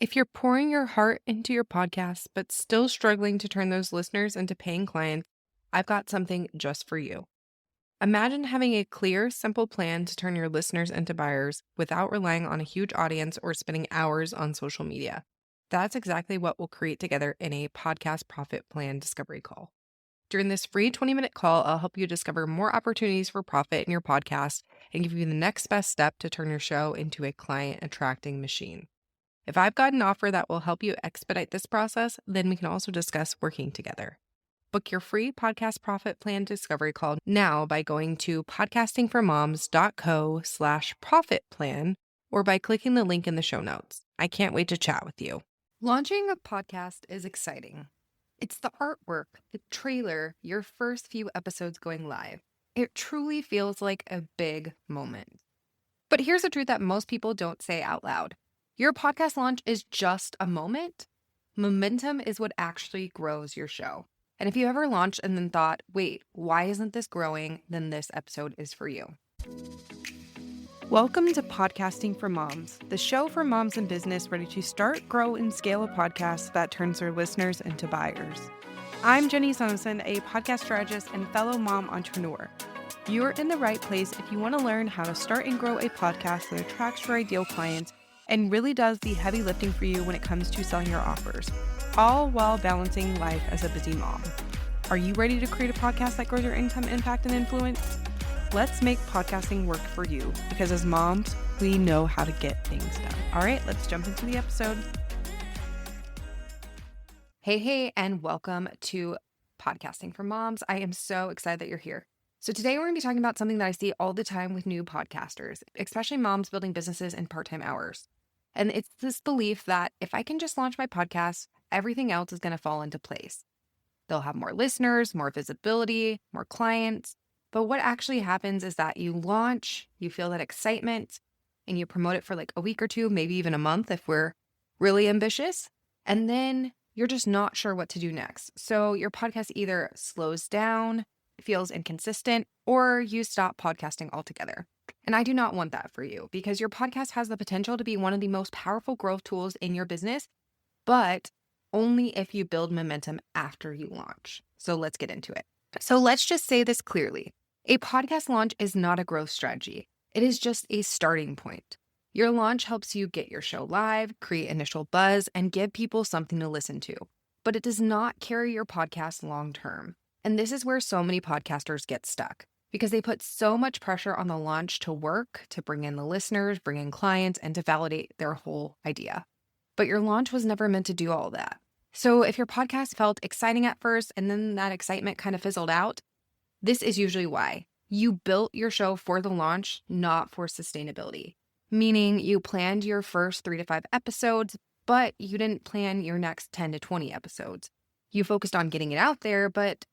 If you're pouring your heart into your podcast, but still struggling to turn those listeners into paying clients, I've got something just for you. Imagine having a clear, simple plan to turn your listeners into buyers without relying on a huge audience or spending hours on social media. That's exactly what we'll create together in a podcast profit plan discovery call. During this free 20-minute call, I'll help you discover more opportunities for profit in your podcast and give you the next best step to turn your show into a client attracting machine. If I've got an offer that will help you expedite this process, then we can also discuss working together. Book your free podcast profit plan discovery call now by going to podcastingformoms.co/profit plan or by clicking the link in the show notes. I can't wait to chat with you. Launching a podcast is exciting. It's the artwork, the trailer, your first few episodes going live. It truly feels like a big moment. But here's the truth that most people don't say out loud. Your podcast launch is just a moment. Momentum is what actually grows your show. And if you ever launched and then thought, wait, why isn't this growing? Then this episode is for you. Welcome to Podcasting for Moms, the show for moms in business ready to start, grow, and scale a podcast that turns their listeners into buyers. I'm Jenny Soneson, a podcast strategist and fellow mom entrepreneur. You're in the right place if you want to learn how to start and grow a podcast that attracts your ideal clients and really does the heavy lifting for you when it comes to selling your offers, all while balancing life as a busy mom. Are you ready to create a podcast that grows your income, impact, and influence? Let's make podcasting work for you because as moms, we know how to get things done. All right, let's jump into the episode. Hey, and welcome to Podcasting for Moms. I am so excited that you're here. So today we're going to be talking about something that I see all the time with new podcasters, especially moms building businesses in part-time hours. And it's this belief that if I can just launch my podcast, everything else is going to fall into place. They'll have more listeners, more visibility, more clients. But what actually happens is that you launch, you feel that excitement, and you promote it for like a week or two, maybe even a month if we're really ambitious. And then you're just not sure what to do next. So your podcast either slows down, feels inconsistent, or you stop podcasting altogether. And I do not want that for you because your podcast has the potential to be one of the most powerful growth tools in your business, but only if you build momentum after you launch. So let's get into it. So let's just say this clearly. A podcast launch is not a growth strategy. It is just a starting point. Your launch helps you get your show live, create initial buzz, and give people something to listen to. But it does not carry your podcast long term. And this is where so many podcasters get stuck because they put so much pressure on the launch to work, to bring in the listeners, bring in clients, and to validate their whole idea. But your launch was never meant to do all that. So if your podcast felt exciting at first and then that excitement kind of fizzled out, this is usually why. You built your show for the launch, not for sustainability. Meaning you planned your first 3 to 5 episodes, but you didn't plan your next 10 to 20 episodes. You focused on getting it out there, but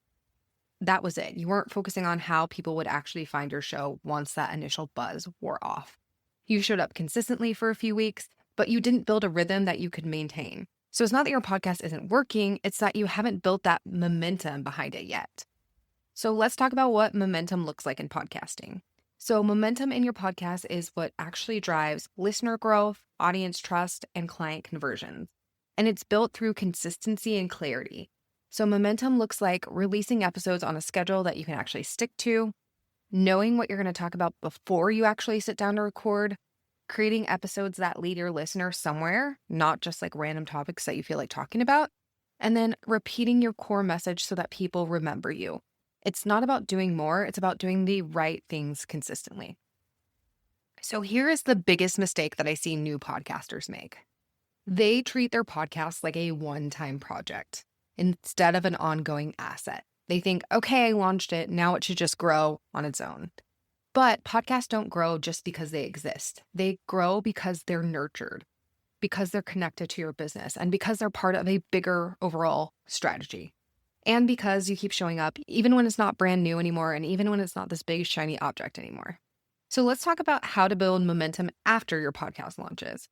that was it. You weren't focusing on how people would actually find your show once that initial buzz wore off. You showed up consistently for a few weeks, but you didn't build a rhythm that you could maintain. So it's not that your podcast isn't working, it's that you haven't built that momentum behind it yet. So let's talk about what momentum looks like in podcasting. So momentum in your podcast is what actually drives listener growth, audience trust, and client conversions. And it's built through consistency and clarity. So momentum looks like releasing episodes on a schedule that you can actually stick to, knowing what you're going to talk about before you actually sit down to record, creating episodes that lead your listener somewhere, not just like random topics that you feel like talking about, and then repeating your core message so that people remember you. It's not about doing more, it's about doing the right things consistently. So here is the biggest mistake that I see new podcasters make. They treat their podcast like a one-time project instead of an ongoing asset. They think, okay, I launched it, now it should just grow on its own. But podcasts don't grow just because they exist. They grow because they're nurtured, because they're connected to your business, and because they're part of a bigger overall strategy. And because you keep showing up, even when it's not brand new anymore, and even when it's not this big, shiny object anymore. So let's talk about how to build momentum after your podcast launches.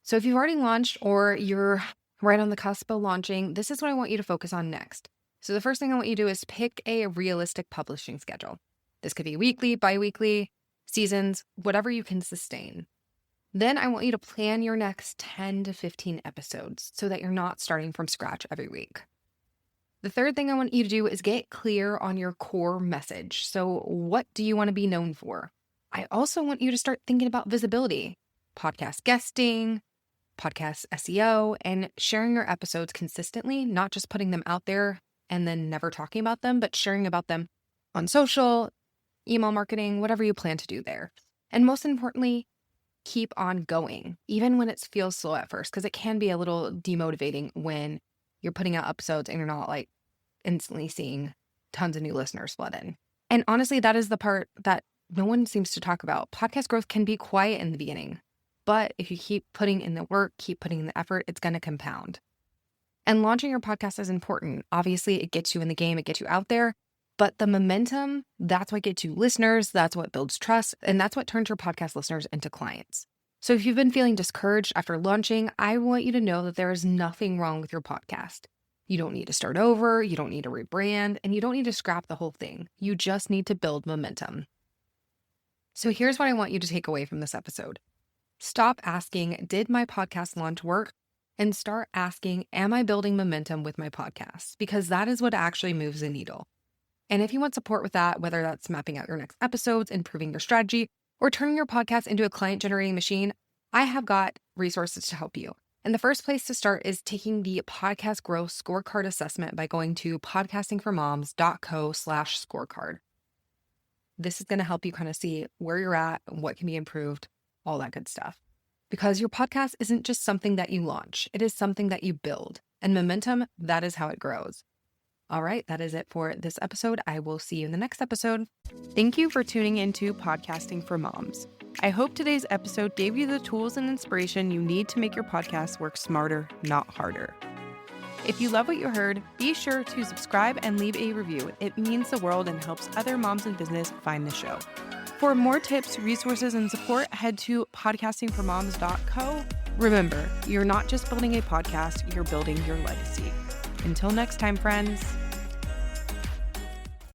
So if you've already launched or you're right on the cusp of launching, this is what I want you to focus on next. So the first thing I want you to do is pick a realistic publishing schedule. This could be weekly, bi-weekly, seasons, whatever you can sustain. Then I want you to plan your next 10 to 15 episodes so that you're not starting from scratch every week. The third thing I want you to do is get clear on your core message. So, what do you want to be known for? I also want you to start thinking about visibility, podcast guesting, podcast SEO, and sharing your episodes consistently, not just putting them out there and then never talking about them, but sharing about them on social, email marketing, whatever you plan to do there. And most importantly, keep on going, even when it feels slow at first, because it can be a little demotivating when you're putting out episodes and you're not like instantly seeing tons of new listeners flood in. And honestly, that is the part that no one seems to talk about. Podcast growth can be quiet in the beginning, but if you keep putting in the work, keep putting in the effort, it's going to compound. And launching your podcast is important. Obviously, it gets you in the game, it gets you out there. But the momentum, that's what gets you listeners, that's what builds trust, and that's what turns your podcast listeners into clients. So if you've been feeling discouraged after launching, I want you to know that there is nothing wrong with your podcast. You don't need to start over, you don't need to rebrand, and you don't need to scrap the whole thing. You just need to build momentum. So here's what I want you to take away from this episode. Stop asking, did my podcast launch work? And start asking, am I building momentum with my podcast? Because that is what actually moves the needle. And if you want support with that, whether that's mapping out your next episodes, improving your strategy, or turning your podcast into a client-generating machine, I have got resources to help you. And the first place to start is taking the Podcast Growth Scorecard Assessment by going to podcastingformoms.co/scorecard. This is going to help you kind of see where you're at, what can be improved, all that good stuff. Because your podcast isn't just something that you launch, it is something that you build. And momentum, that is how it grows. All right, that is it for this episode. I will see you in the next episode. Thank you for tuning into Podcasting for Moms. I hope today's episode gave you the tools and inspiration you need to make your podcast work smarter, not harder. If you love what you heard, be sure to subscribe and leave a review. It means the world and helps other moms in business find the show. For more tips, resources, and support, head to podcastingformoms.co. Remember, you're not just building a podcast, you're building your legacy. Until next time, friends.